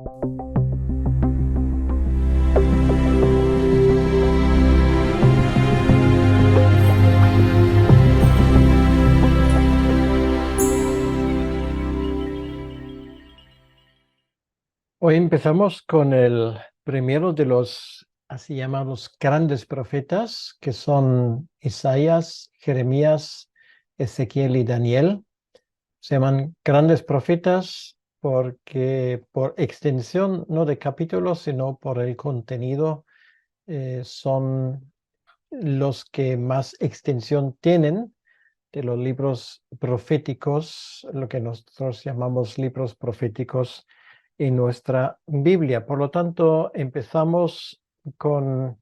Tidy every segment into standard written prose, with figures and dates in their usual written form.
Hoy empezamos con el primero de los así llamados grandes profetas, que son Isaías, Jeremías, Ezequiel y Daniel. Se llaman grandes profetas porque por extensión, no de capítulos, sino por el contenido, son los que más extensión tienen de los libros proféticos, lo que nosotros llamamos libros proféticos en nuestra Biblia. Por lo tanto, empezamos con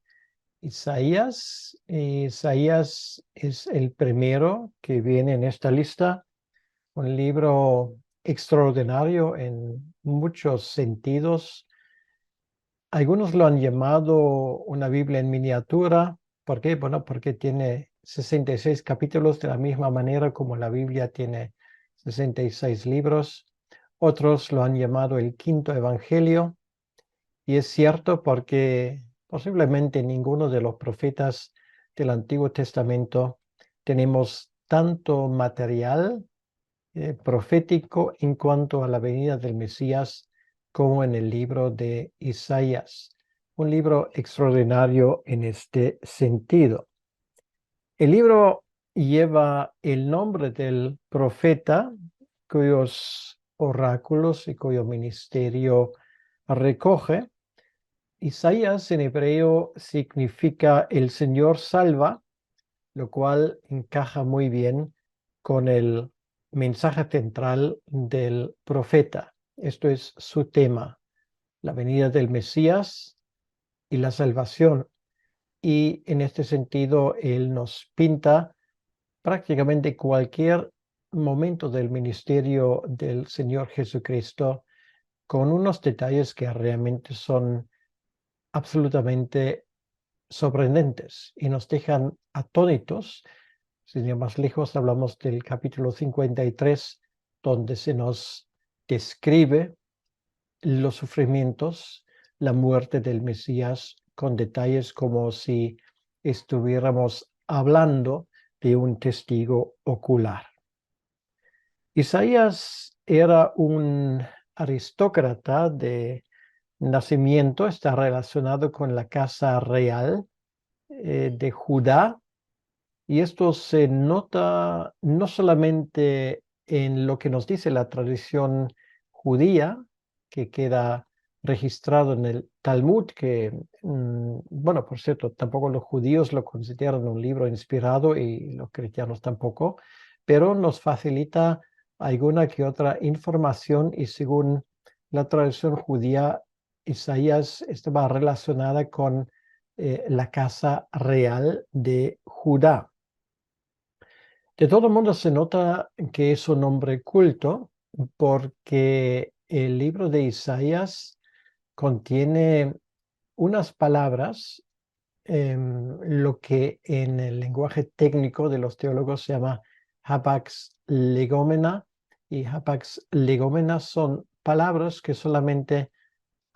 Isaías. Isaías es el primero que viene en esta lista, un libro extraordinario en muchos sentidos. Algunos lo han llamado una Biblia en miniatura. ¿Por qué? Bueno, porque tiene 66 capítulos de la misma manera como la Biblia tiene 66 libros. Otros lo han llamado el quinto evangelio. Y es cierto porque posiblemente ninguno de los profetas del Antiguo Testamento tenemos tanto material profético en cuanto a la venida del Mesías como en el libro de Isaías. Un libro extraordinario en este sentido. El libro lleva el nombre del profeta cuyos oráculos y cuyo ministerio recoge. Isaías en hebreo significa el Señor salva, lo cual encaja muy bien con el mensaje central del profeta. Esto es su tema, la venida del Mesías y la salvación. Y en este sentido, él nos pinta prácticamente cualquier momento del ministerio del Señor Jesucristo con unos detalles que realmente son absolutamente sorprendentes y nos dejan atónitos. Sin ir más lejos, hablamos del capítulo 53, donde se nos describe los sufrimientos, la muerte del Mesías, con detalles como si estuviéramos hablando de un testigo ocular. Isaías era un aristócrata de nacimiento, está relacionado con la casa real de Judá, y esto se nota no solamente en lo que nos dice la tradición judía, que queda registrado en el Talmud, que, bueno, por cierto, tampoco los judíos lo consideran un libro inspirado y los cristianos tampoco, pero nos facilita alguna que otra información y según la tradición judía, Isaías estaba relacionada con la casa real de Judá. De todo modo se nota que es un hombre culto porque el libro de Isaías contiene unas palabras, lo que en el lenguaje técnico de los teólogos se llama hapax legomena, y hapax legomena son palabras que solamente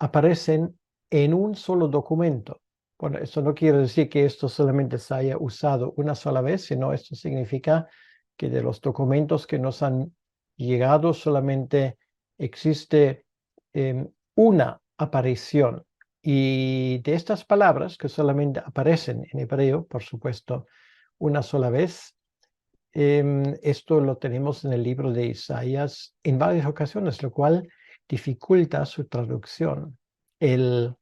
aparecen en un solo documento. Bueno, esto no quiere decir que esto solamente se haya usado una sola vez, sino esto significa que de los documentos que nos han llegado solamente existe una aparición. Y de estas palabras que solamente aparecen en hebreo, por supuesto, una sola vez, esto lo tenemos en el libro de Isaías en varias ocasiones, lo cual dificulta su traducción. El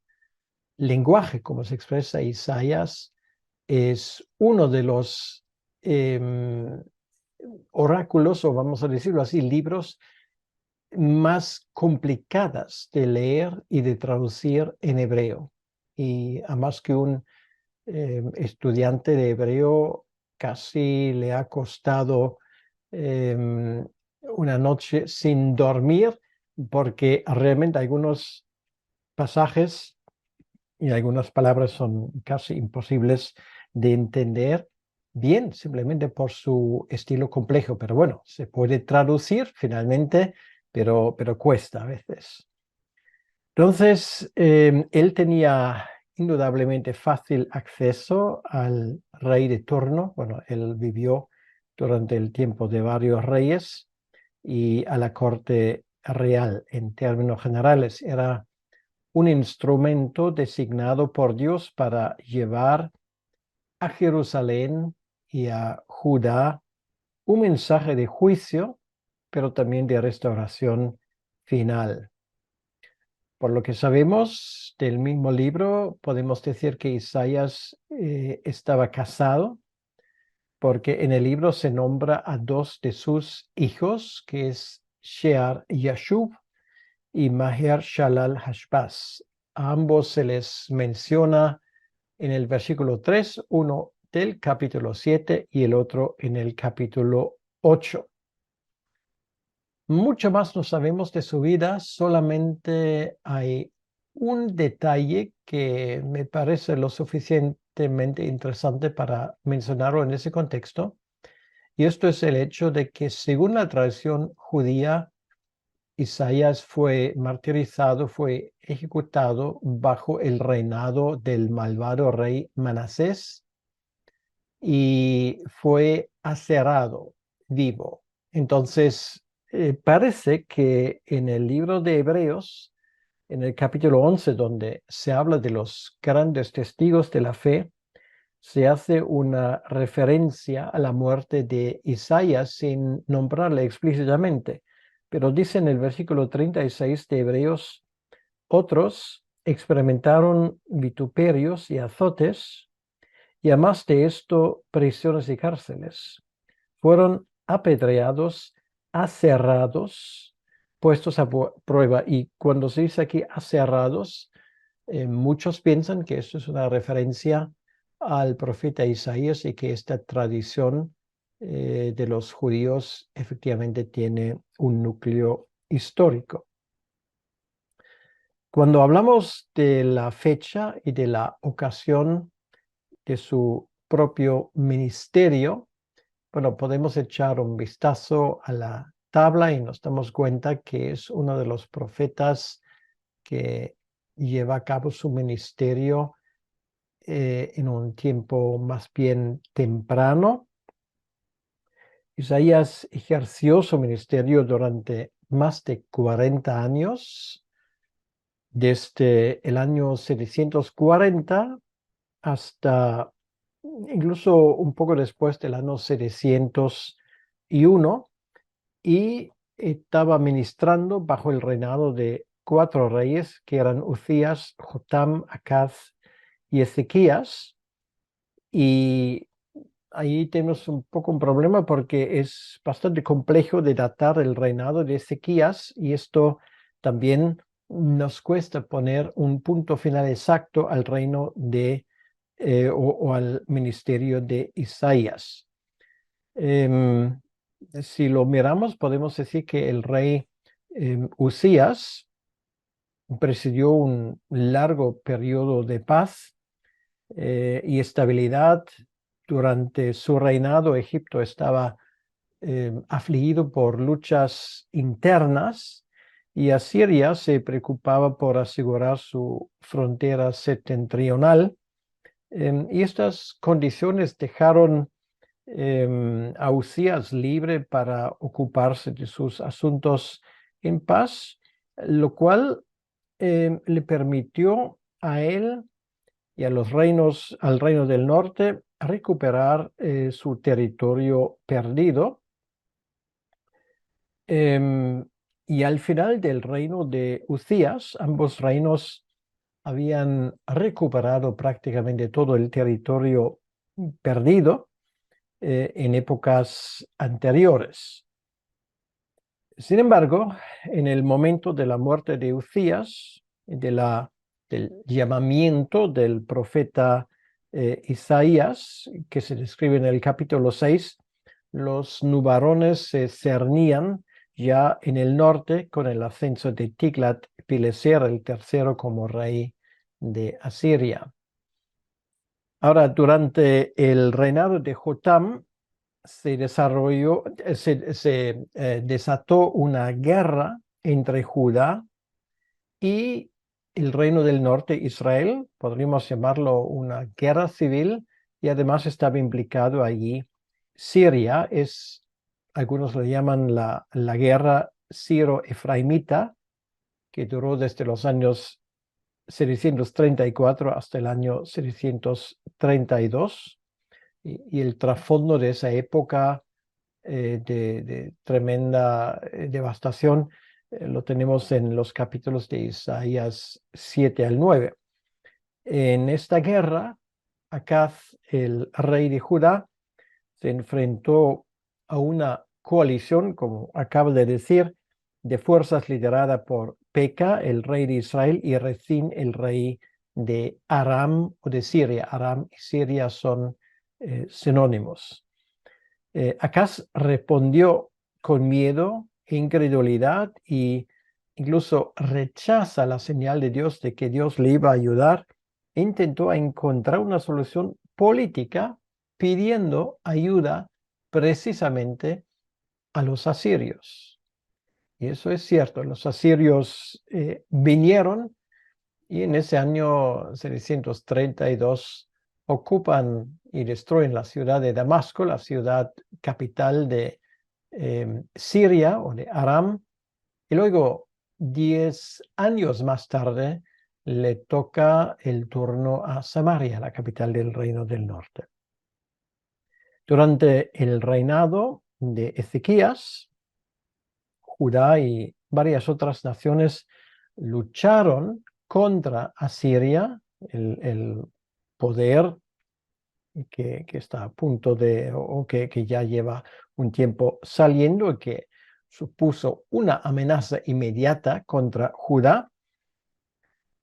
lenguaje, como se expresa Isaías, es uno de los oráculos, o vamos a decirlo así, libros más complicadas de leer y de traducir en hebreo. Y a más que un estudiante de hebreo casi le ha costado una noche sin dormir, porque realmente algunos pasajes y algunas palabras son casi imposibles de entender bien, simplemente por su estilo complejo. Pero bueno, se puede traducir finalmente, pero cuesta a veces. Entonces, él tenía indudablemente fácil acceso al rey de turno. Bueno, él vivió durante el tiempo de varios reyes y a la corte real en términos generales. Era un instrumento designado por Dios para llevar a Jerusalén y a Judá un mensaje de juicio, pero también de restauración final. Por lo que sabemos del mismo libro, podemos decir que Isaías estaba casado, porque en el libro se nombra a dos de sus hijos, que es Shear Yashub y Maher Shalal Hashbaz. A ambos se les menciona en el versículo 3, uno del capítulo 7 y el otro en el capítulo 8. Mucho más no sabemos de su vida, solamente hay un detalle que me parece lo suficientemente interesante para mencionarlo en ese contexto, y esto es el hecho de que según la tradición judía, Isaías fue martirizado, fue ejecutado bajo el reinado del malvado rey Manasés y fue aserrado vivo. Entonces, parece que en el libro de Hebreos, en el capítulo 11, donde se habla de los grandes testigos de la fe, se hace una referencia a la muerte de Isaías sin nombrarle explícitamente. Pero dice en el versículo 36 de Hebreos, otros experimentaron vituperios y azotes, y además de esto, prisiones y cárceles. Fueron apedreados, aserrados, puestos a prueba. Y cuando se dice aquí aserrados, muchos piensan que esto es una referencia al profeta Isaías y que esta tradición de los judíos efectivamente tiene un núcleo histórico. Cuando hablamos de la fecha y de la ocasión de su propio ministerio, bueno, podemos echar un vistazo a la tabla y nos damos cuenta que es uno de los profetas que lleva a cabo su ministerio en un tiempo más bien temprano. Isaías ejerció su ministerio durante más de 40 años, desde el año 740 hasta incluso un poco después del año 701, y estaba ministrando bajo el reinado de 4 reyes que eran Uzías, Jotam, Acaz y Ezequías. Y ahí tenemos un poco un problema porque es bastante complejo de datar el reinado de Ezequías, y esto también nos cuesta poner un punto final exacto al reino de o al ministerio de Isaías. Si lo miramos, podemos decir que el rey Uzías presidió un largo periodo de paz y estabilidad. Durante su reinado, Egipto estaba afligido por luchas internas y Asiria se preocupaba por asegurar su frontera septentrional. Y estas condiciones dejaron a Usías libre para ocuparse de sus asuntos en paz, lo cual le permitió a él y a los reinos, al reino del norte, recuperar su territorio perdido. Y al final del reino de Uzías, ambos reinos habían recuperado prácticamente todo el territorio perdido en épocas anteriores. Sin embargo, en el momento de la muerte de Uzías, del llamamiento del profeta Isaías, que se describe en el capítulo 6, los nubarones se cernían ya en el norte con el ascenso de Tiglat-Pileser el tercero como rey de Asiria. Ahora, durante el reinado de Jotam, se desató una guerra entre Judá y el reino del norte, Israel, podríamos llamarlo una guerra civil, y además estaba implicado allí Siria. Algunos lo llaman la guerra siro-efraimita, que duró desde los años 734 hasta el año 732. Y el trasfondo de esa época de tremenda devastación lo tenemos en los capítulos de Isaías 7 al 9. En esta guerra, Acaz, el rey de Judá, se enfrentó a una coalición, como acabo de decir, de fuerzas liderada por Peca, el rey de Israel, y Rezín, el rey de Aram o de Siria. Aram y Siria son sinónimos. Acaz respondió con miedo, incredulidad e incluso rechaza la señal de Dios de que Dios le iba a ayudar. Intentó encontrar una solución política pidiendo ayuda precisamente a los asirios. Y eso es cierto, los asirios vinieron y en ese año 732 ocupan y destruyen la ciudad de Damasco, la ciudad capital de Siria o de Aram. Y luego, 10 años más tarde, le toca el turno a Samaria, la capital del reino del norte. Durante el reinado de Ezequías, Judá y varias otras naciones lucharon contra Asiria, el poder que está a punto de, o que ya lleva un tiempo saliendo y que supuso una amenaza inmediata contra Judá.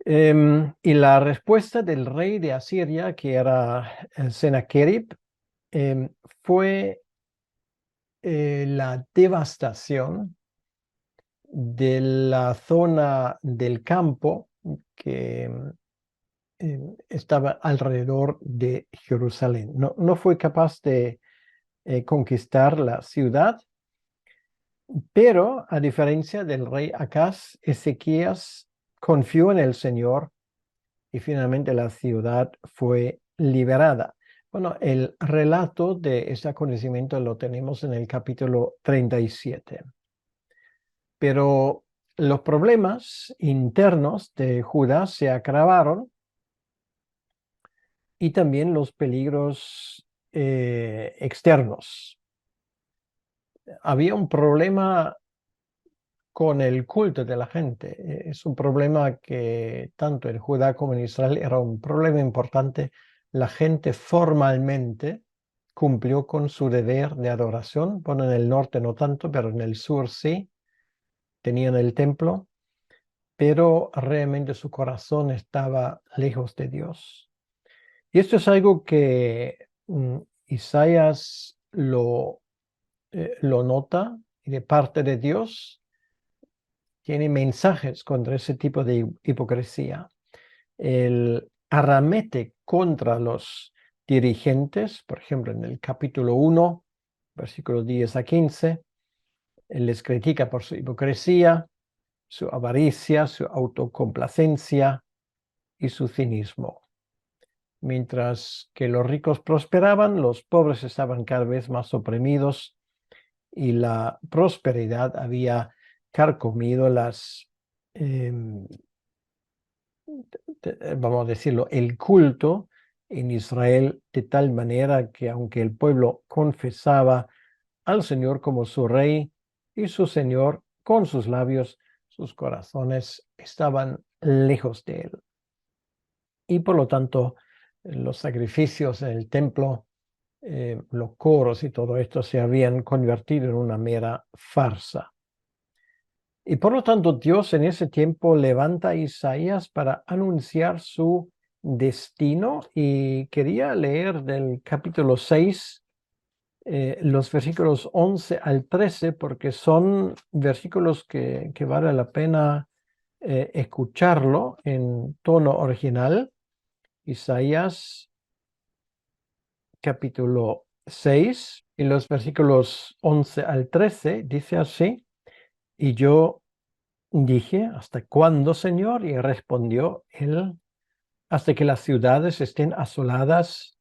Y la respuesta del rey de Asiria, que era Sennacherib, fue la devastación de la zona del campo que estaba alrededor de Jerusalén. No fue capaz de conquistar la ciudad, pero a diferencia del rey Acaz, Ezequías confió en el Señor y finalmente la ciudad fue liberada. Bueno, el relato de ese acontecimiento lo tenemos en el capítulo 37. Pero los problemas internos de Judá se agravaron y también los peligros externos. Había un problema con el culto de la gente. Es un problema que tanto en Judá como en Israel era un problema importante. La gente formalmente cumplió con su deber de adoración. Bueno, en el norte no tanto, pero en el sur sí. Tenían el templo, pero realmente su corazón estaba lejos de Dios. Y esto es algo que Isaías lo nota, y de parte de Dios tiene mensajes contra ese tipo de hipocresía. El arremete contra los dirigentes, por ejemplo, en el capítulo 1, versículos 10 a 15, él les critica por su hipocresía, su avaricia, su autocomplacencia y su cinismo. Mientras que los ricos prosperaban, los pobres estaban cada vez más oprimidos y la prosperidad había carcomido vamos a decirlo, el culto en Israel, de tal manera que aunque el pueblo confesaba al Señor como su rey y su Señor con sus labios, sus corazones estaban lejos de él. Y por lo tanto, los sacrificios en el templo, los coros y todo esto se habían convertido en una mera farsa. Y por lo tanto, Dios en ese tiempo levanta a Isaías para anunciar su destino, y quería leer del capítulo 6 los versículos 11 al 13, porque son versículos que vale la pena escucharlo en tono original. Isaías capítulo 6 y los versículos 11 al 13 dice así: y yo Dije, ¿hasta cuándo, Señor? Y respondió él, hasta que las ciudades estén asoladas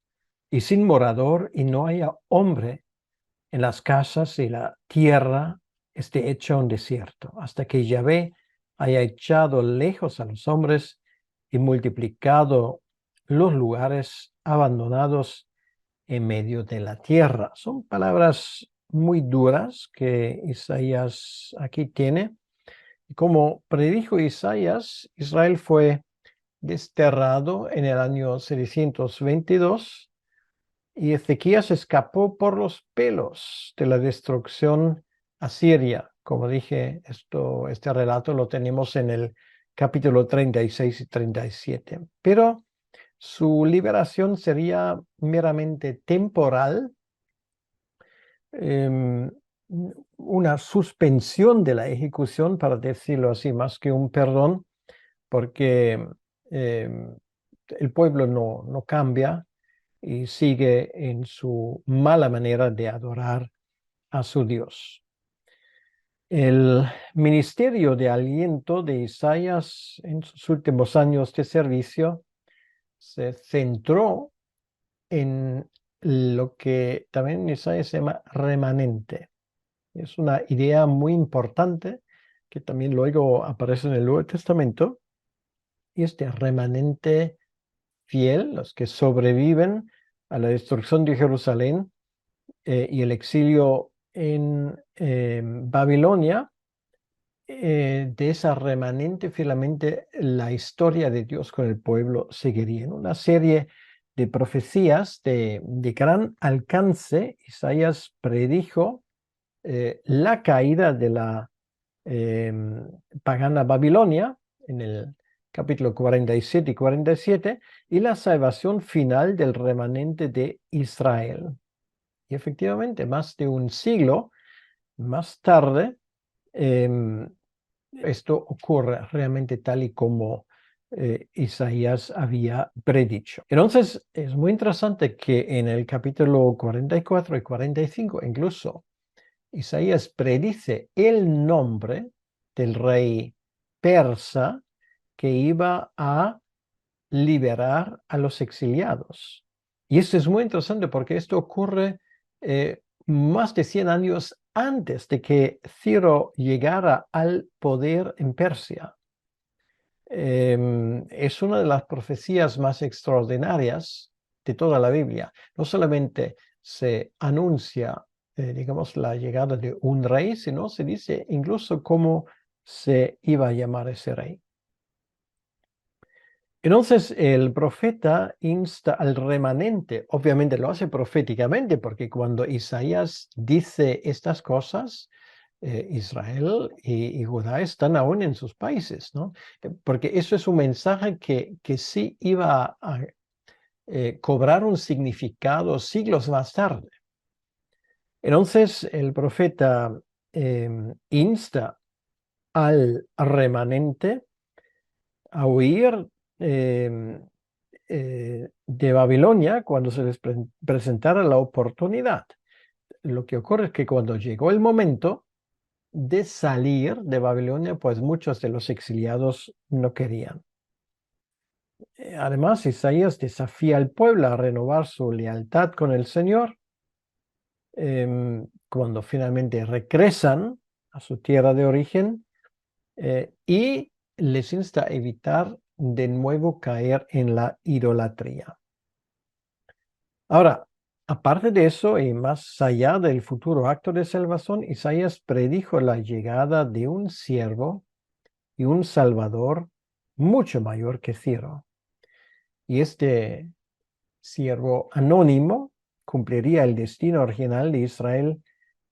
y sin morador y no haya hombre en las casas y la tierra esté hecha un desierto, hasta que Yahvé haya echado lejos a los hombres y multiplicado los lugares abandonados en medio de la tierra. Son palabras muy duras que Isaías aquí tiene. Como predijo Isaías, Israel fue desterrado en el año 722 y Ezequías escapó por los pelos de la destrucción asiria. Como dije, este relato lo tenemos en el capítulo 36 y 37. Pero su liberación sería meramente temporal, em, una suspensión de la ejecución, para decirlo así, más que un perdón, porque el pueblo no cambia y sigue en su mala manera de adorar a su Dios. El ministerio de aliento de Isaías en sus últimos años de servicio se centró en lo que también en Isaías se llama remanente. Es una idea muy importante que también luego aparece en el Nuevo Testamento, y este remanente fiel, los que sobreviven a la destrucción de Jerusalén y el exilio en Babilonia, de esa remanente fielmente la historia de Dios con el pueblo seguiría. En una serie de profecías de gran alcance, Isaías predijo la caída de la pagana Babilonia en el capítulo 47 y 47 y la salvación final del remanente de Israel. Y efectivamente, más de un siglo más tarde, esto ocurre realmente tal y como Isaías había predicho. Entonces, es muy interesante que en el capítulo 44 y 45 incluso Isaías predice el nombre del rey persa que iba a liberar a los exiliados. Y esto es muy interesante porque esto ocurre más de 100 años antes de que Ciro llegara al poder en Persia. Es una de las profecías más extraordinarias de toda la Biblia. No solamente se anuncia, digamos, la llegada de un rey, sino se dice incluso cómo se iba a llamar ese rey. Entonces el profeta insta al remanente, obviamente lo hace proféticamente, porque cuando Isaías dice estas cosas, Israel y Judá están aún en sus países, ¿no? Porque eso es un mensaje que sí iba a cobrar un significado siglos más tarde. Entonces el profeta insta al remanente a huir de Babilonia cuando se les presentara la oportunidad. Lo que ocurre es que cuando llegó el momento de salir de Babilonia, pues muchos de los exiliados no querían. Además, Isaías desafía al pueblo a renovar su lealtad con el Señor. Cuando finalmente regresan a su tierra de origen, y les insta a evitar de nuevo caer en la idolatría. Ahora, aparte de eso y más allá del futuro acto de salvación, Isaías predijo la llegada de un siervo y un salvador mucho mayor que Ciro. Y este siervo anónimo cumpliría el destino original de Israel,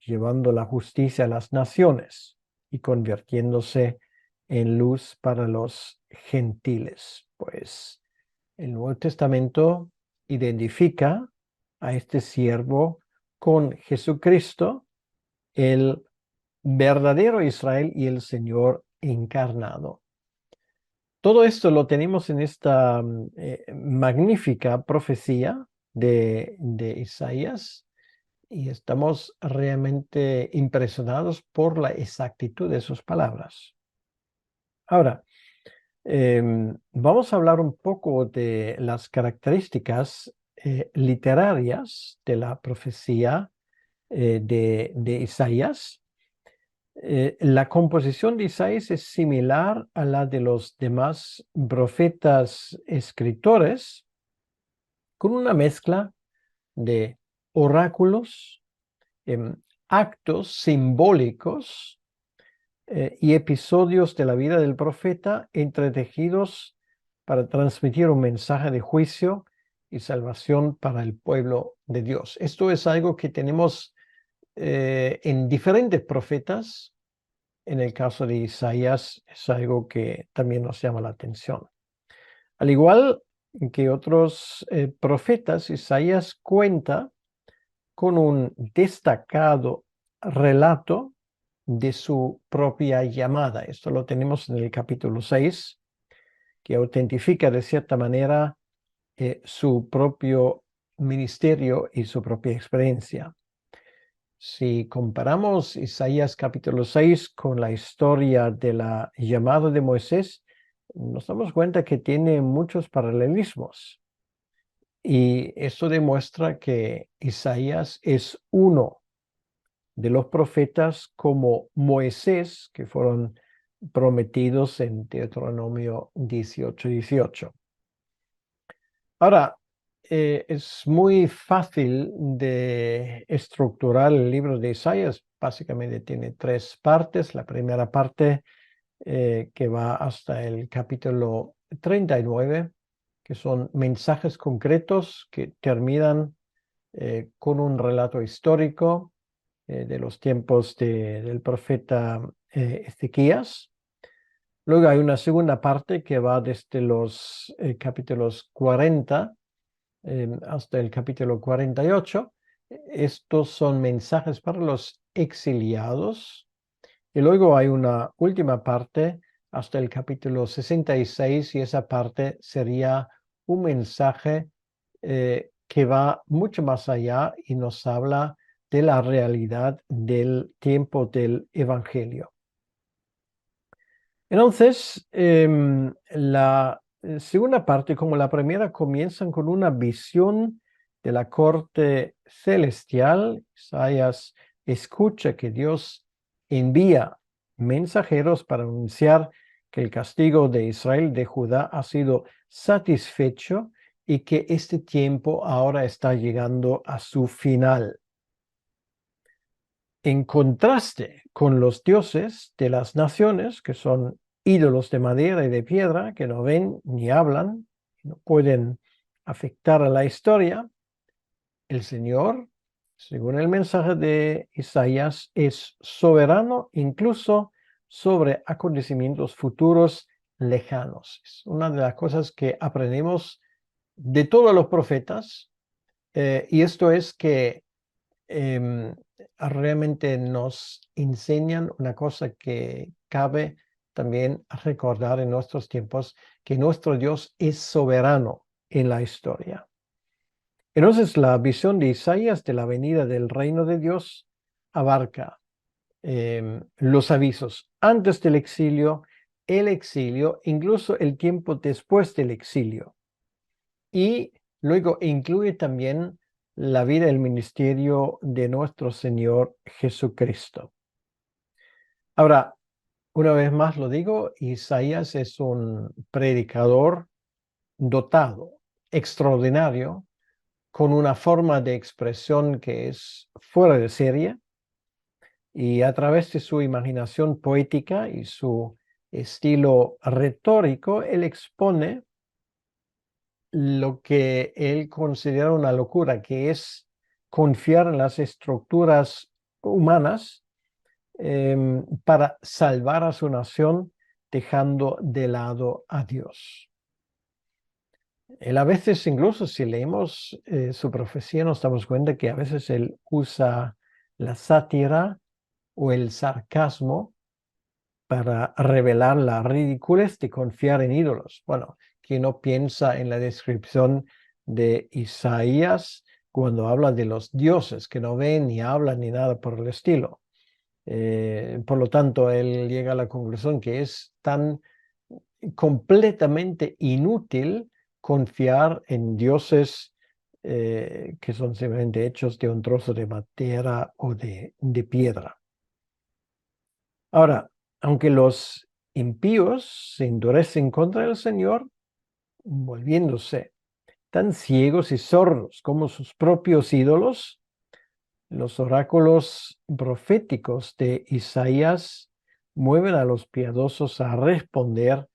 llevando la justicia a las naciones y convirtiéndose en luz para los gentiles. Pues el Nuevo Testamento identifica a este siervo con Jesucristo, el verdadero Israel y el Señor encarnado. Todo esto lo tenemos en esta magnífica profecía de Isaías, y estamos realmente impresionados por la exactitud de sus palabras. Ahora, vamos a hablar un poco de las características literarias de la profecía de Isaías. La composición de Isaías es similar a la de los demás profetas escritores, con una mezcla de oráculos, actos simbólicos y episodios de la vida del profeta entretejidos para transmitir un mensaje de juicio y salvación para el pueblo de Dios. Esto es algo que tenemos en diferentes profetas. En el caso de Isaías es algo que también nos llama la atención. Al igual que otros profetas, Isaías cuenta con un destacado relato de su propia llamada. Esto lo tenemos en el capítulo 6, que autentifica de cierta manera su propio ministerio y su propia experiencia. Si comparamos Isaías capítulo 6 con la historia de la llamada de Moisés, nos damos cuenta que tiene muchos paralelismos. Y esto demuestra que Isaías es uno de los profetas como Moisés, que fueron prometidos en Deuteronomio 18:18. Ahora, es muy fácil de estructurar el libro de Isaías. Básicamente tiene tres partes. La primera parte que va hasta el capítulo 39, que son mensajes concretos que terminan con un relato histórico de los tiempos del profeta Ezequías. Luego hay una segunda parte que va desde los capítulos 40 hasta el capítulo 48. Estos son mensajes para los exiliados. Y luego hay una última parte hasta el capítulo 66 y esa parte sería un mensaje que va mucho más allá y nos habla de la realidad del tiempo del Evangelio. Entonces, la segunda parte, como la primera, comienzan con una visión de la corte celestial. Isaías escucha que Dios envía mensajeros para anunciar que el castigo de Israel, de Judá, ha sido satisfecho y que este tiempo ahora está llegando a su final. En contraste con los dioses de las naciones, que son ídolos de madera y de piedra, que no ven ni hablan, no pueden afectar a la historia, el Señor, según el mensaje de Isaías, es soberano incluso sobre acontecimientos futuros lejanos. Es una de las cosas que aprendemos de todos los profetas, y esto es que realmente nos enseñan una cosa que cabe también recordar en nuestros tiempos, que nuestro Dios es soberano en la historia. Entonces, la visión de Isaías de la venida del reino de Dios abarca los avisos antes del exilio, el exilio, incluso el tiempo después del exilio. Y luego incluye también la vida y el ministerio de nuestro Señor Jesucristo. Ahora, una vez más lo digo, Isaías es un predicador dotado, extraordinario, con una forma de expresión que es fuera de serie, y a través de su imaginación poética y su estilo retórico, él expone lo que él considera una locura, que es confiar en las estructuras humanas para salvar a su nación, dejando de lado a Dios. Él a veces, incluso si leemos su profecía, nos damos cuenta que a veces él usa la sátira o el sarcasmo para revelar la ridiculez de confiar en ídolos. Bueno, quien no piensa en la descripción de Isaías cuando habla de los dioses que no ven ni hablan ni nada por el estilo. Por lo tanto, él llega a la conclusión que es tan completamente inútil confiar en dioses que son simplemente hechos de un trozo de madera o de piedra. Ahora, aunque los impíos se endurecen contra el Señor, volviéndose tan ciegos y sordos como sus propios ídolos, los oráculos proféticos de Isaías mueven a los piadosos a responder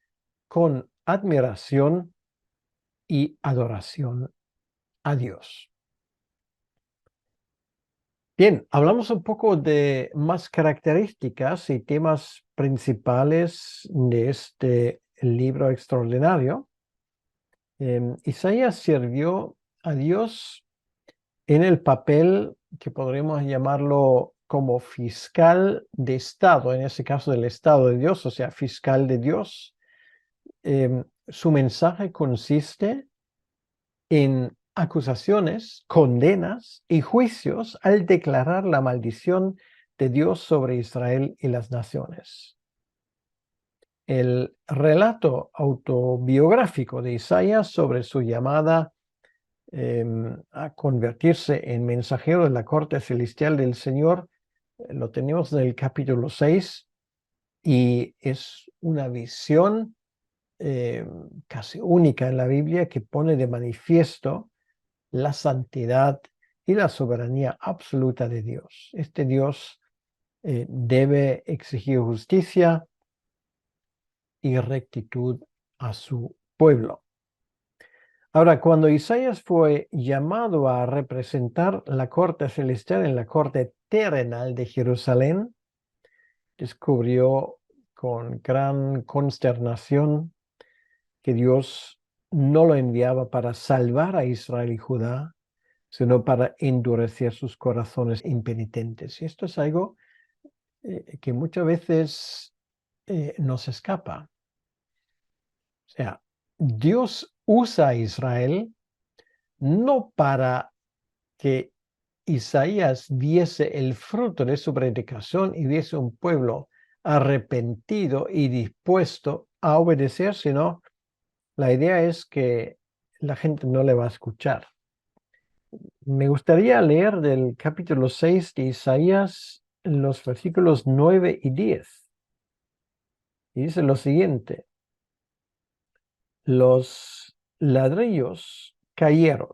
con admiración y adoración a Dios. Bien, hablamos un poco de más características y temas principales de este libro extraordinario. Isaías sirvió a Dios en el papel que podríamos llamarlo como fiscal de Estado, en ese caso del Estado de Dios, o sea, fiscal de Dios. Su mensaje consiste en acusaciones, condenas y juicios al declarar la maldición de Dios sobre Israel y las naciones. El relato autobiográfico de Isaías sobre su llamada a convertirse en mensajero de la corte celestial del Señor lo tenemos en el capítulo 6 y es una visión casi única en la Biblia que pone de manifiesto la santidad y la soberanía absoluta de Dios. Este Dios debe exigir justicia y rectitud a su pueblo. Ahora, cuando Isaías fue llamado a representar la corte celestial en la corte terrenal de Jerusalén, descubrió con gran consternación que Dios no lo enviaba para salvar a Israel y Judá, sino para endurecer sus corazones impenitentes. Y esto es algo que muchas veces nos escapa. O sea, Dios usa a Israel no para que Isaías viese el fruto de su predicación y viese un pueblo arrepentido y dispuesto a obedecer, sino la idea es que la gente no le va a escuchar. Me gustaría leer del capítulo 6 de Isaías los versículos 9 y 10. Y dice lo siguiente: los ladrillos cayeron,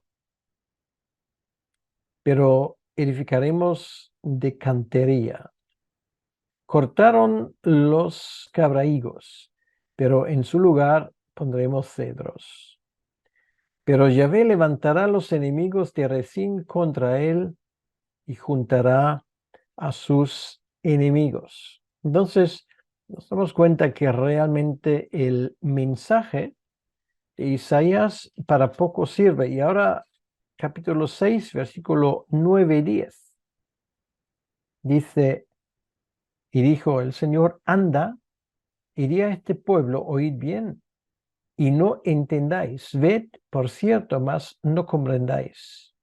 pero edificaremos de cantería. Cortaron los cabrahigos, pero en su lugar pondremos cedros. Pero Yahvé levantará los enemigos de Rezín contra él y juntará a sus enemigos. Entonces, nos damos cuenta que realmente el mensaje de Isaías para poco sirve. Y ahora, capítulo 6, versículo 9 y 10. Dice, y dijo el Señor, anda, y di a este pueblo, oíd bien, y no entendáis, ved, por cierto, mas no comprendáis.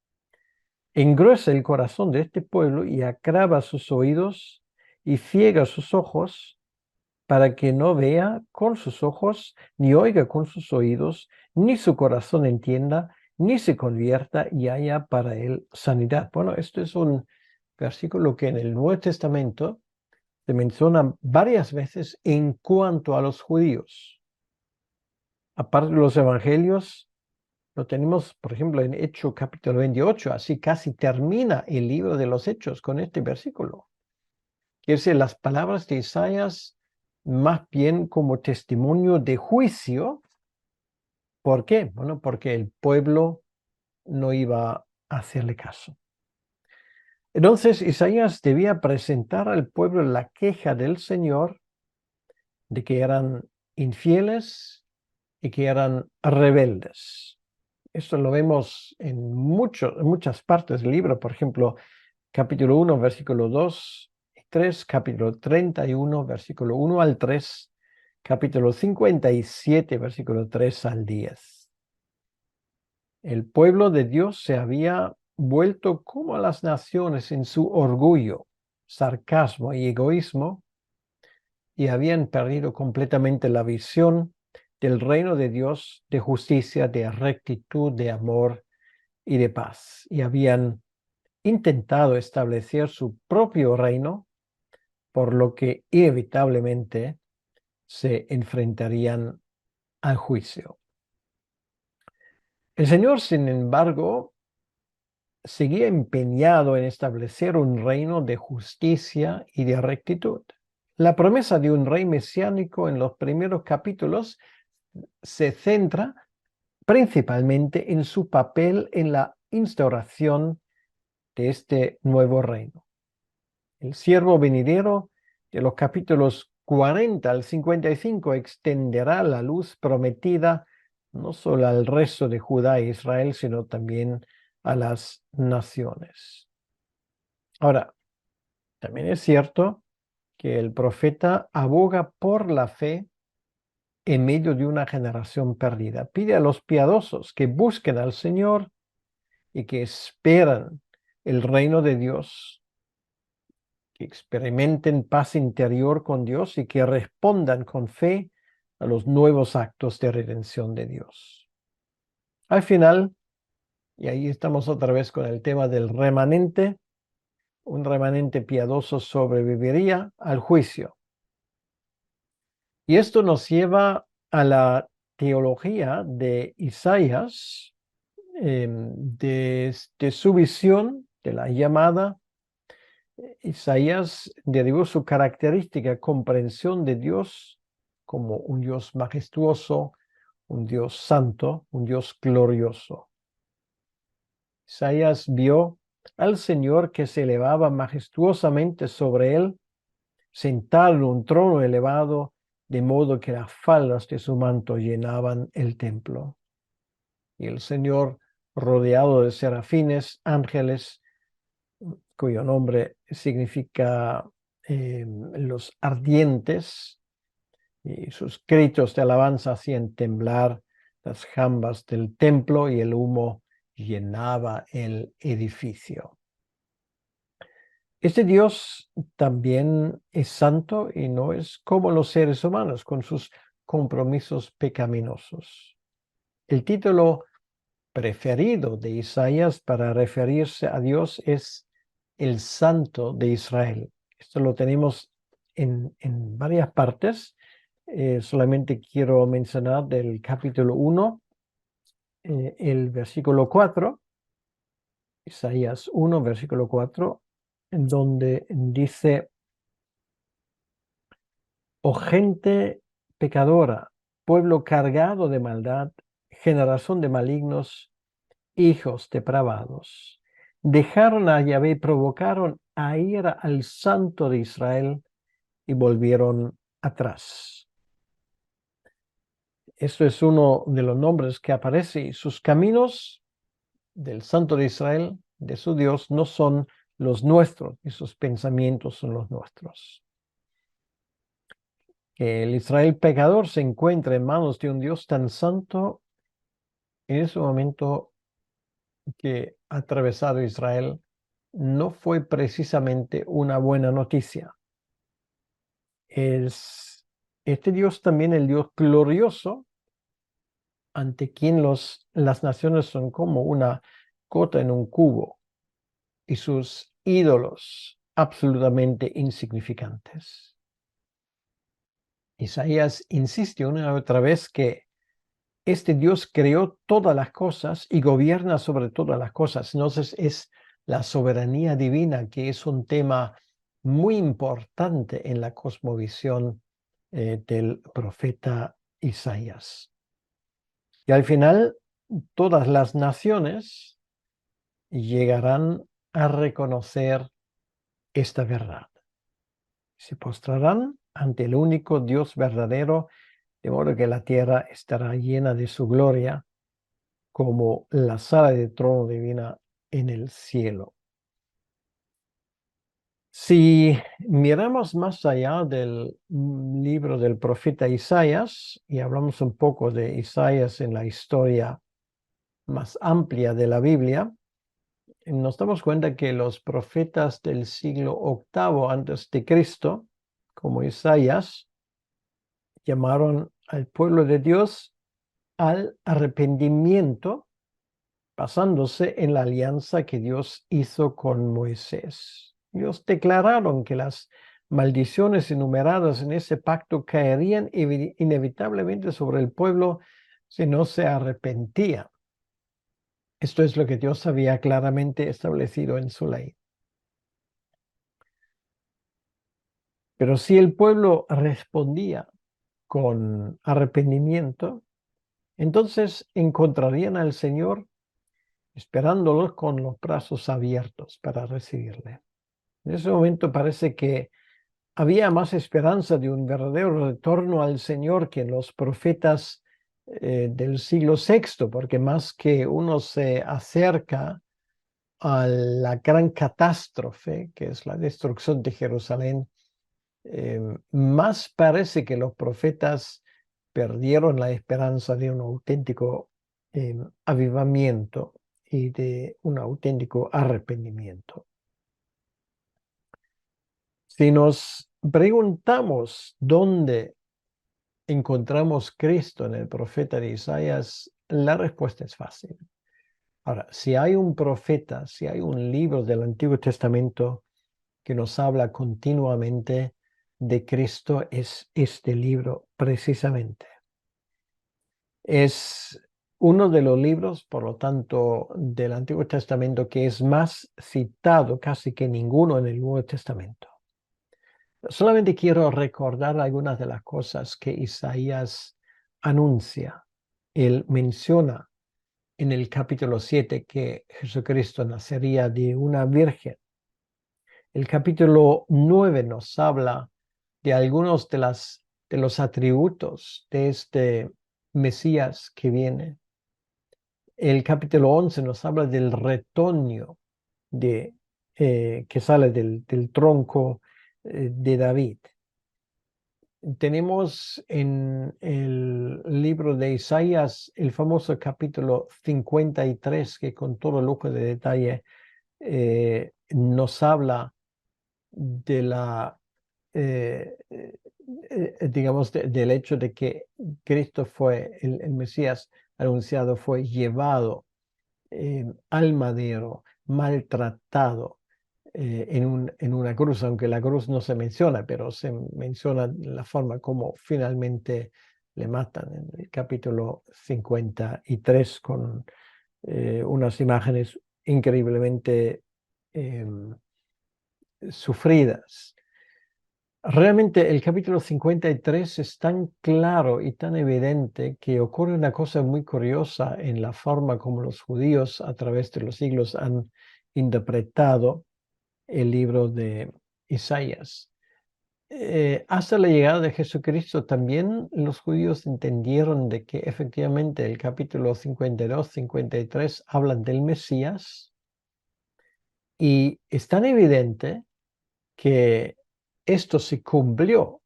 Engruesa el corazón de este pueblo y acrava sus oídos y ciega sus ojos, para que no vea con sus ojos, ni oiga con sus oídos, ni su corazón entienda, ni se convierta y haya para él sanidad. Bueno, esto es un versículo que en el Nuevo Testamento se menciona varias veces en cuanto a los judíos. Aparte de los evangelios, lo tenemos, por ejemplo, en Hechos capítulo 28, así casi termina el libro de los Hechos con este versículo. Quiere decir, las palabras de Isaías más bien como testimonio de juicio. ¿Por qué? Bueno, porque el pueblo no iba a hacerle caso. Entonces, Isaías debía presentar al pueblo la queja del Señor de que eran infieles y que eran rebeldes. Esto lo vemos en muchas partes del libro, por ejemplo, capítulo 1, versículo 2 y 3, capítulo 31, versículo 1 al 3, capítulo 57, versículo 3 al 10. El pueblo de Dios se había vuelto como las naciones en su orgullo, sarcasmo y egoísmo, y habían perdido completamente la visión del reino de Dios, de justicia, de rectitud, de amor y de paz. Y habían intentado establecer su propio reino, por lo que inevitablemente se enfrentarían al juicio. El Señor, sin embargo, seguía empeñado en establecer un reino de justicia y de rectitud. La promesa de un rey mesiánico en los primeros capítulos se centra principalmente en su papel en la instauración de este nuevo reino. El siervo venidero de los capítulos 40 al 55 extenderá la luz prometida no solo al resto de Judá e Israel, sino también a las naciones. Ahora, también es cierto que el profeta aboga por la fe en medio de una generación perdida. Pide a los piadosos que busquen al Señor y que esperan el reino de Dios, que experimenten paz interior con Dios y que respondan con fe a los nuevos actos de redención de Dios. Al final, y ahí estamos otra vez con el tema del remanente, un remanente piadoso sobreviviría al juicio. Y esto nos lleva a la teología de Isaías, de su visión de la llamada. Isaías derivó su característica comprensión de Dios como un Dios majestuoso, un Dios santo, un Dios glorioso. Isaías vio al Señor que se elevaba majestuosamente sobre él, sentado en un trono elevado, de modo que las faldas de su manto llenaban el templo. Y el Señor, rodeado de serafines, ángeles, cuyo nombre significa los ardientes, y sus gritos de alabanza hacían temblar las jambas del templo y el humo llenaba el edificio. Este Dios también es santo y no es como los seres humanos con sus compromisos pecaminosos. El título preferido de Isaías para referirse a Dios es el Santo de Israel. Esto lo tenemos en varias partes. Solamente quiero mencionar del capítulo 1, el versículo 4, Isaías 1, versículo 4, en donde dice: oh gente pecadora, pueblo cargado de maldad, generación de malignos, hijos depravados. Dejaron a Yahvé, provocaron a ira al Santo de Israel y volvieron atrás. Esto es uno de los nombres que aparece, y sus caminos del Santo de Israel, de su Dios, no son los nuestros, y sus pensamientos son los nuestros. Que el Israel pecador se encuentra en manos de un Dios tan santo en ese momento que ha atravesado Israel no fue precisamente una buena noticia. Es este Dios también el Dios glorioso, ante quien las naciones son como una gota en un cubo y sus ídolos absolutamente insignificantes. Isaías insiste una y otra vez que este Dios creó todas las cosas y gobierna sobre todas las cosas. Entonces es la soberanía divina, que es un tema muy importante en la cosmovisión del profeta Isaías. Y al final, todas las naciones llegarán a reconocer esta verdad. Se postrarán ante el único Dios verdadero, de modo que la tierra estará llena de su gloria, como la sala de trono divina en el cielo. Si miramos más allá del libro del profeta Isaías y hablamos un poco de Isaías en la historia más amplia de la Biblia, nos damos cuenta que los profetas del siglo VIII antes de Cristo, como Isaías, llamaron al pueblo de Dios al arrepentimiento, basándose en la alianza que Dios hizo con Moisés. Ellos declararon que las maldiciones enumeradas en ese pacto caerían inevitablemente sobre el pueblo si no se arrepentía. Esto es lo que Dios había claramente establecido en su ley. Pero si el pueblo respondía con arrepentimiento, entonces encontrarían al Señor esperándolos con los brazos abiertos para recibirle. En ese momento parece que había más esperanza de un verdadero retorno al Señor que en los profetas del siglo VI, porque más que uno se acerca a la gran catástrofe, que es la destrucción de Jerusalén, más parece que los profetas perdieron la esperanza de un auténtico avivamiento y de un auténtico arrepentimiento. Si nos preguntamos dónde encontramos Cristo en el profeta de Isaías, la respuesta es fácil. Ahora, si hay un profeta, si hay un libro del Antiguo Testamento que nos habla continuamente de Cristo, es este libro precisamente. Es uno de los libros, por lo tanto, del Antiguo Testamento que es más citado casi que ninguno en el Nuevo Testamento. Solamente quiero recordar algunas de las cosas que Isaías anuncia. Él menciona en el capítulo 7 que Jesucristo nacería de una virgen. El capítulo 9 nos habla de algunos de los atributos de este Mesías que viene. El capítulo 11 nos habla del retoño que sale del tronco de David. Tenemos en el libro de Isaías el famoso capítulo 53 que con todo lujo de detalle nos habla de la, digamos, del hecho de que Cristo fue, el Mesías anunciado, fue llevado al madero, maltratado en una cruz, aunque la cruz no se menciona, pero se menciona la forma como finalmente le matan en el capítulo 53 con unas imágenes increíblemente sufridas. Realmente el capítulo 53 es tan claro y tan evidente que ocurre una cosa muy curiosa en la forma como los judíos a través de los siglos han interpretado el libro de Isaías. Hasta la llegada de Jesucristo también los judíos entendieron de que efectivamente el capítulo 52, 53 hablan del Mesías y es tan evidente que esto se cumplió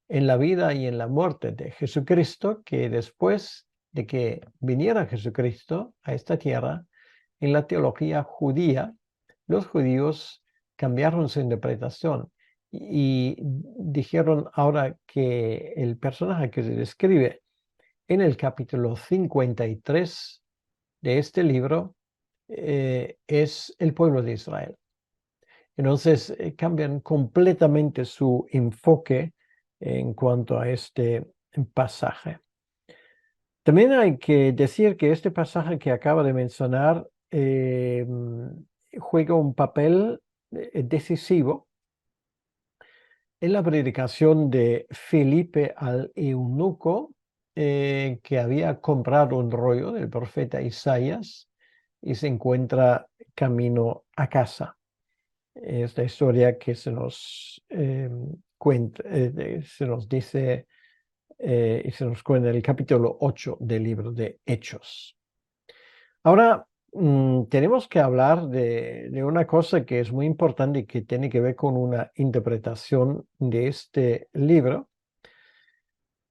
en la vida y en la muerte de Jesucristo, que después de que viniera Jesucristo a esta tierra, en la teología judía, los judíos cambiaron su interpretación y dijeron ahora que el personaje que se describe en el capítulo 53 de este libro es el pueblo de Israel. Entonces cambian completamente su enfoque en cuanto a este pasaje. También hay que decir que este pasaje que acabo de mencionar juega un papel decisivo en la predicación de Felipe al eunuco que había comprado un rollo del profeta Isaías y se encuentra camino a casa. Es la historia que se nos cuenta, se nos dice y se nos cuenta en el capítulo 8 del libro de Hechos. Ahora, tenemos que hablar de una cosa que es muy importante y que tiene que ver con una interpretación de este libro.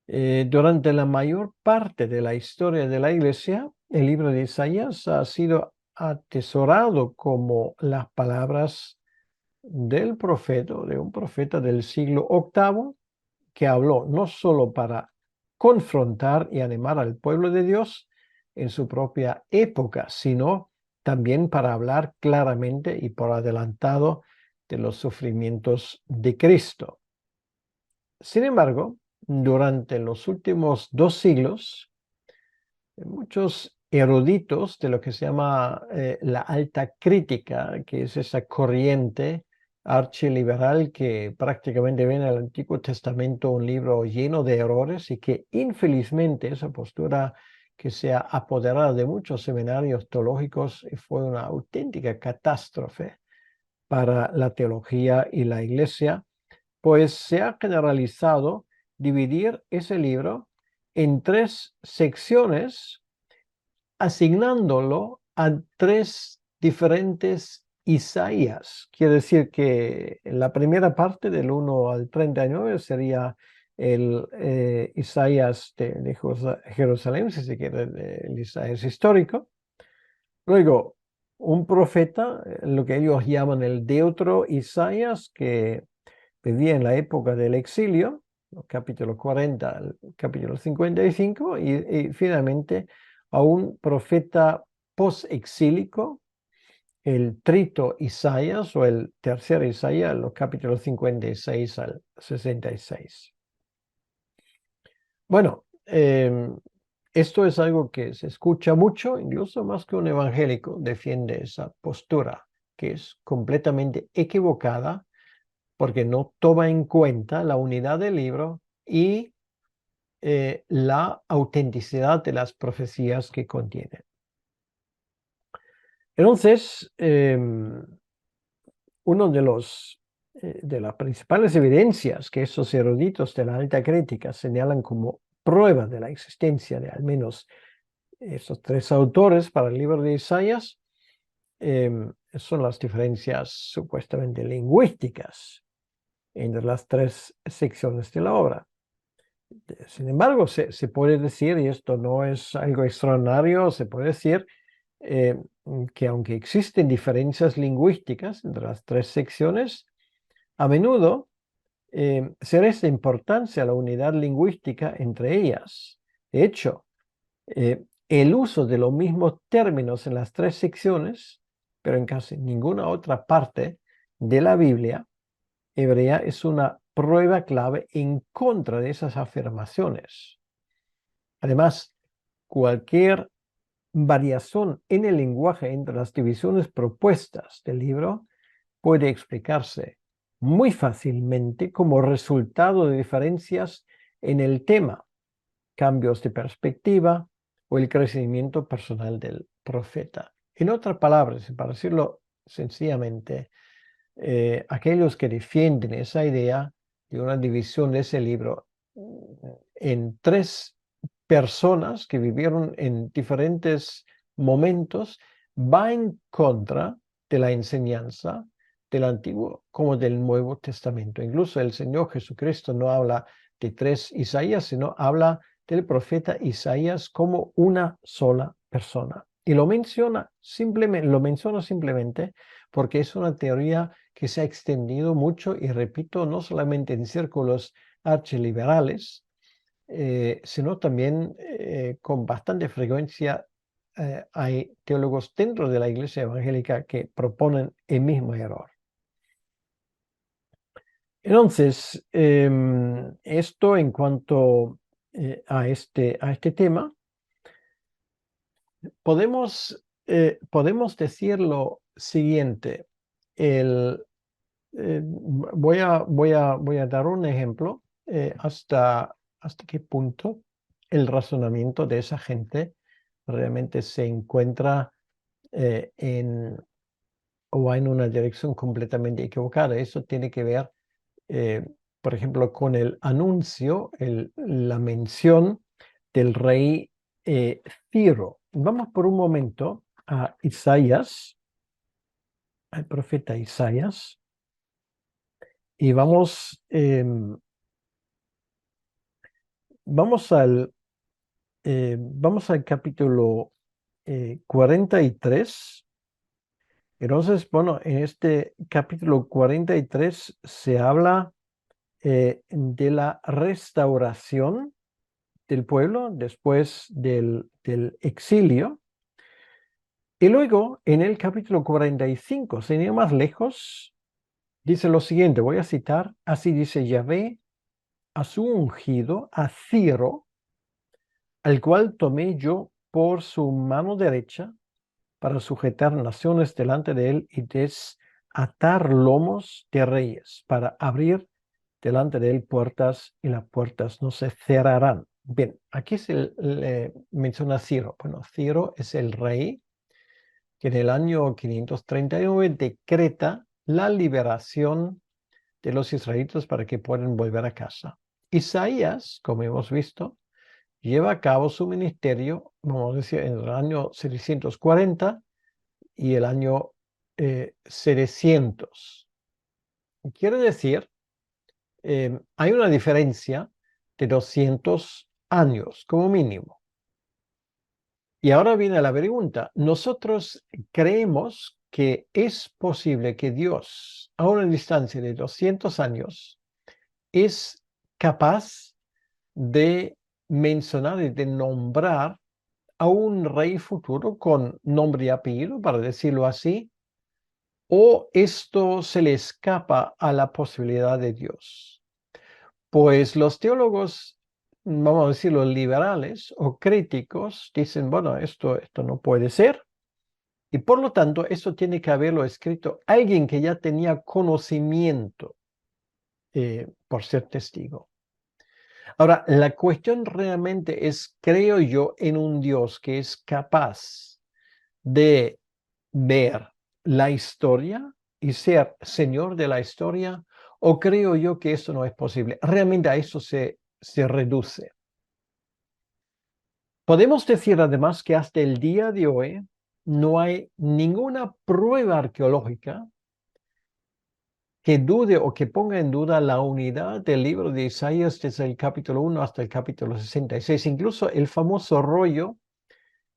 Durante la mayor parte de la historia de la Iglesia, el libro de Isaías ha sido atesorado como las palabras de un profeta del siglo VIII, que habló no solo para confrontar y animar al pueblo de Dios en su propia época, sino también para hablar claramente y por adelantado de los sufrimientos de Cristo. Sin embargo, durante los últimos 2 siglos, muchos eruditos de lo que se llama la alta crítica, que es esa corriente archiliberal que prácticamente ve en el Antiguo Testamento un libro lleno de errores y que infelizmente esa postura que se ha apoderado de muchos seminarios teológicos fue una auténtica catástrofe para la teología y la iglesia, pues se ha generalizado dividir ese libro en 3 secciones, asignándolo a 3 diferentes Isaías. Quiere decir que la primera parte del 1 al 39 sería el Isaías de Jerusalén, si se quiere, el Isaías histórico. Luego, un profeta, lo que ellos llaman el Deutero Isaías, que vivía en la época del exilio, capítulo 40 al capítulo 55, y finalmente a un profeta post-exílico, el Trito Isaías o el tercer Isaías, los capítulos 56 al 66. Bueno, esto es algo que se escucha mucho, incluso más que un evangélico defiende esa postura, que es completamente equivocada porque no toma en cuenta la unidad del libro y la autenticidad de las profecías que contiene. Entonces, uno de las principales evidencias que esos eruditos de la alta crítica señalan como prueba de la existencia de al menos esos 3 autores para el libro de Isaías son las diferencias supuestamente lingüísticas entre las 3 secciones de la obra. Sin embargo, se puede decir, y esto no es algo extraordinario, se puede decir que aunque existen diferencias lingüísticas entre las 3 secciones, a menudo se resta importancia a la unidad lingüística entre ellas. De hecho, el uso de los mismos términos en las 3 secciones, pero en casi ninguna otra parte de la Biblia hebrea, es una prueba clave en contra de esas afirmaciones. Además, cualquier variación en el lenguaje entre las divisiones propuestas del libro puede explicarse muy fácilmente como resultado de diferencias en el tema, cambios de perspectiva o el crecimiento personal del profeta. En otras palabras, para decirlo sencillamente, aquellos que defienden esa idea de una división de ese libro en 3 personas que vivieron en diferentes momentos va en contra de la enseñanza del Antiguo como del Nuevo Testamento. Incluso el Señor Jesucristo no habla de 3 Isaías, sino habla del profeta Isaías como una sola persona. Y lo menciona simplemente porque es una teoría que se ha extendido mucho y, repito, no solamente en círculos archiliberales, sino también con bastante frecuencia hay teólogos dentro de la Iglesia evangélica que proponen el mismo error. Entonces, esto en cuanto a este tema, podemos decir lo siguiente. Voy a dar un ejemplo hasta qué punto el razonamiento de esa gente realmente se encuentra en una dirección completamente equivocada. Eso tiene que ver, por ejemplo, con el anuncio, la mención del rey Ciro. Vamos por un momento a Isaías, al profeta Isaías, y vamos al capítulo 43. Entonces, bueno, en este capítulo 43 se habla de la restauración del pueblo después del exilio. Y luego, en el capítulo 45, sin ir más lejos, dice lo siguiente, voy a citar, así dice Yahvé a su ungido, a Ciro, al cual tomé yo por su mano derecha para sujetar naciones delante de él y desatar lomos de reyes, para abrir delante de él puertas y las puertas no se cerrarán. Bien, aquí se menciona Ciro. Bueno, Ciro es el rey que en el año 539 decreta la liberación de los israelitas para que puedan volver a casa. Isaías, como hemos visto, lleva a cabo su ministerio, vamos a decir, en el año 740 y el año 700. Quiere decir, hay una diferencia de 200 años como mínimo. Y ahora viene la pregunta. Nosotros creemos que es posible que Dios, a una distancia de 200 años, es capaz de mencionar y de nombrar a un rey futuro con nombre y apellido, para decirlo así, o esto se le escapa a la posibilidad de Dios. Pues los teólogos, vamos a decirlo, liberales o críticos, dicen, bueno, esto no puede ser. Y por lo tanto, eso tiene que haberlo escrito alguien que ya tenía conocimiento por ser testigo. Ahora, la cuestión realmente es, creo yo en un Dios que es capaz de ver la historia y ser señor de la historia, o creo yo que eso no es posible. Realmente a eso se reduce. Podemos decir además que hasta el día de hoy no hay ninguna prueba arqueológica que dude o que ponga en duda la unidad del libro de Isaías desde el capítulo 1 hasta el capítulo 66. Incluso el famoso rollo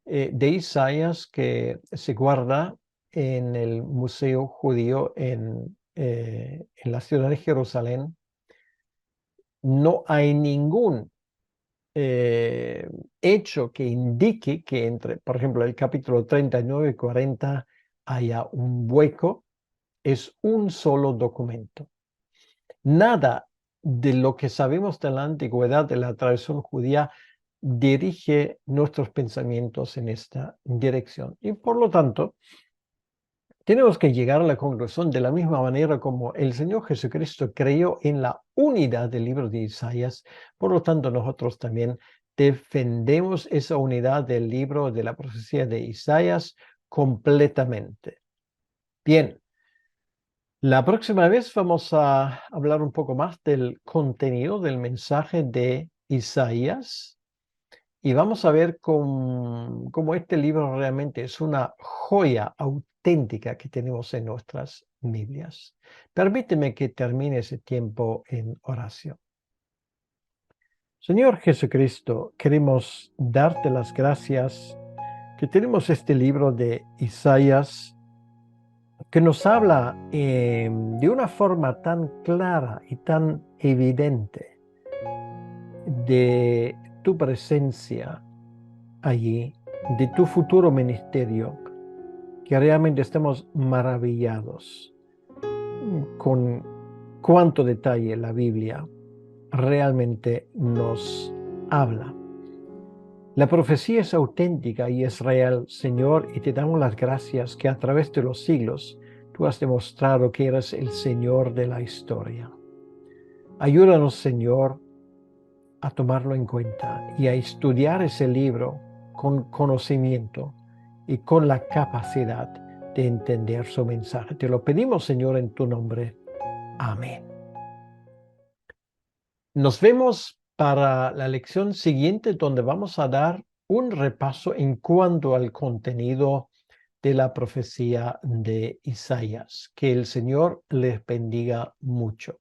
de Isaías que se guarda en el Museo Judío en la ciudad de Jerusalén, no hay ningún hecho que indique que entre, por ejemplo, el capítulo 39 y 40 haya un hueco. Es un solo documento. Nada de lo que sabemos de la antigüedad, de la tradición judía, dirige nuestros pensamientos en esta dirección. Y por lo tanto, tenemos que llegar a la conclusión de la misma manera como el Señor Jesucristo creyó en la unidad del libro de Isaías. Por lo tanto, nosotros también defendemos esa unidad del libro de la profecía de Isaías completamente. Bien. La próxima vez vamos a hablar un poco más del contenido del mensaje de Isaías y vamos a ver cómo este libro realmente es una joya auténtica que tenemos en nuestras Biblias. Permíteme que termine ese tiempo en oración. Señor Jesucristo, queremos darte las gracias que tenemos este libro de Isaías que nos habla de una forma tan clara y tan evidente de tu presencia allí, de tu futuro ministerio, que realmente estamos maravillados con cuánto detalle la Biblia realmente nos habla. La profecía es auténtica y es real, Señor, y te damos las gracias que a través de los siglos tú has demostrado que eres el Señor de la historia. Ayúdanos, Señor, a tomarlo en cuenta y a estudiar ese libro con conocimiento y con la capacidad de entender su mensaje. Te lo pedimos, Señor, en tu nombre. Amén. Nos vemos para la lección siguiente, donde vamos a dar un repaso en cuanto al contenido de la profecía de Isaías. Que el Señor les bendiga mucho.